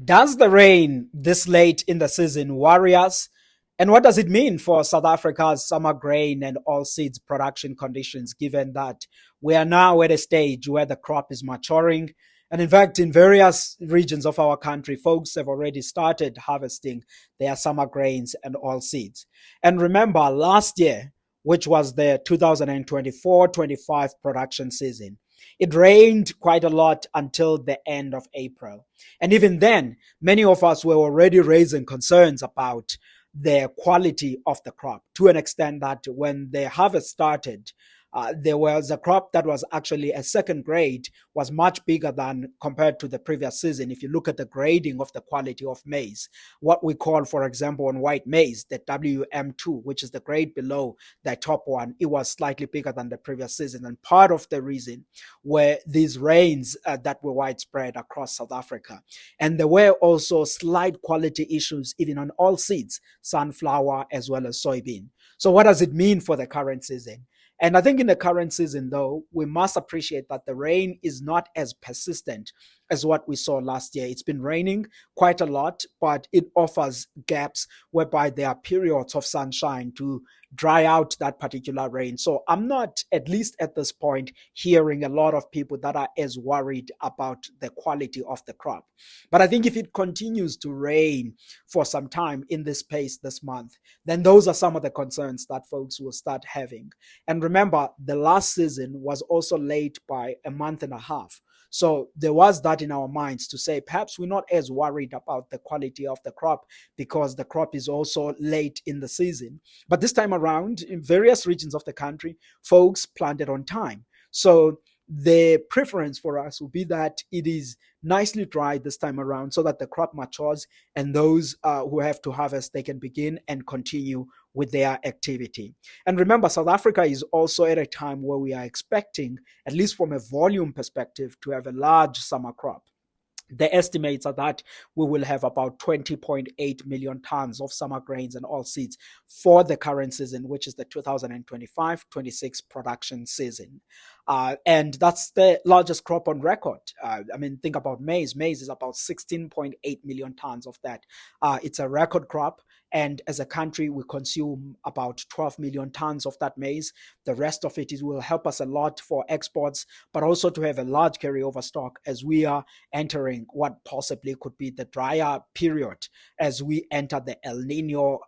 Does the rain this late in the season worry us? And what does it mean for South Africa's summer grain and oilseeds production conditions, given that we are now at a stage where the crop is maturing? And in fact, in various regions of our country, folks have already started harvesting their summer grains and oilseeds. And remember, last year, which was the 2024-25 production season, it rained quite a lot until the end of April. And even then, many of us were already raising concerns about the quality of the crop to an extent that when the harvest started, there was a crop that was actually a second grade, was much bigger than compared to the previous season. If you look at the grading of the quality of maize, what we call, for example, on white maize, the WM2, which is the grade below the top one, it was slightly bigger than the previous season. And part of the reason were these rains that were widespread across South Africa. And there were also slight quality issues even on all seeds, sunflower as well as soybean. So what does it mean for the current season? And I think in the current season, though, we must appreciate that the rain is not as persistent as what we saw last year. It's been raining quite a lot, but it offers gaps whereby there are periods of sunshine to dry out that particular rain. So I'm not, at least at this point, hearing a lot of people that are as worried about the quality of the crop. But I think if it continues to rain for some time in this pace this month, then those are some of the concerns that folks will start having. And remember, the last season was also late by a month and a half. So there was that in our minds to say perhaps we're not as worried about the quality of the crop because the crop is also late in the season. But this time around, in various regions of the country, folks planted on time. So the preference for us would be that it is nicely dry this time around so that the crop matures and those who have to harvest, they can begin and continue with their activity. And remember, South Africa is also at a time where we are expecting, at least from a volume perspective, to have a large summer crop. The estimates are that we will have about 20.8 million tons of summer grains and oilseeds for the current season, which is the 2025-26 production season. And that's the largest crop on record. I mean, think about maize. Maize is about 16.8 million tons of that. It's a record crop. And as a country, we consume about 12 million tons of that maize. The rest of it will help us a lot for exports, but also to have a large carryover stock as we are entering what possibly could be the drier period as we enter the El Nino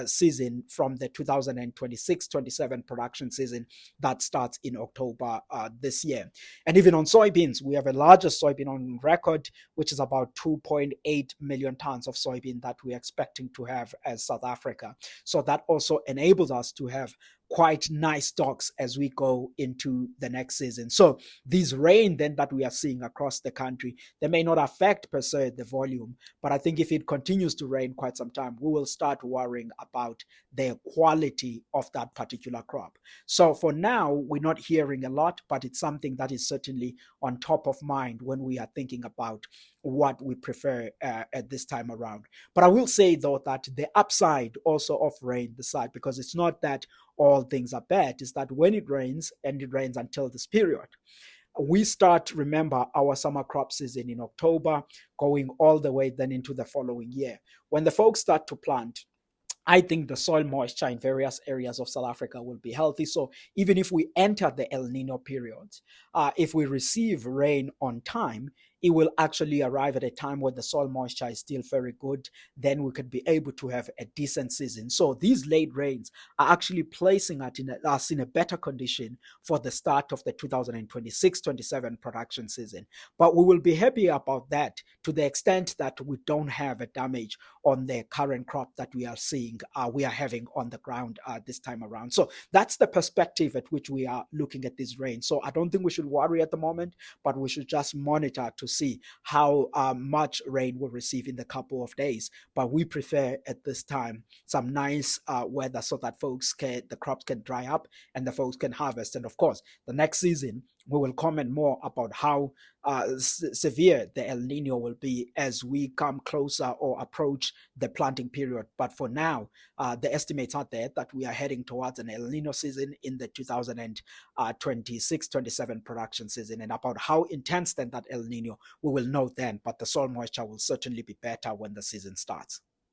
season from the 2026-27 production season that starts in October this year. And even on soybeans, we have a largest soybean on record, which is about 2.8 million tons of soybean that we're expecting to have as South Africa. So that also enables us to have quite nice stocks as we go into the next season. So these rain then that we are seeing across the country, they may not affect per se the volume, but I think if it continues to rain quite some time, we will start worrying about the quality of that particular crop. So for now, we're not hearing a lot, but it's something that is certainly on top of mind when we are thinking about what we prefer at this time around. But I will say though that the upside also of rain, the side, because it's not that all things are bad, is that when it rains, and it rains until this period, we start, remember, our summer crop season in October, going all the way then into the following year. When the folks start to plant, I think the soil moisture in various areas of South Africa will be healthy. So even if we enter the El Nino period, if we receive rain on time, it will actually arrive at a time where the soil moisture is still very good. Then we could be able to have a decent season. So these late rains are actually placing us in a better condition for the start of the 2026-27 production season. But we will be happy about that to the extent that we don't have a damage on the current crop that we are seeing, we are having on the ground this time around. So that's the perspective at which we are looking at this rain. So I don't think we should worry at the moment, but we should just monitor to see how much rain we'll receive in the couple of days. But we prefer at this time some nice weather so that the crops can dry up and the folks can harvest. And of course, the next season, we will comment more about how severe the El Nino will be as we come closer or approach the planting period. But for now, the estimates are there that we are heading towards an El Nino season in the 2026-27 production season. And about how intense then that El Nino, we will know then. But the soil moisture will certainly be better when the season starts.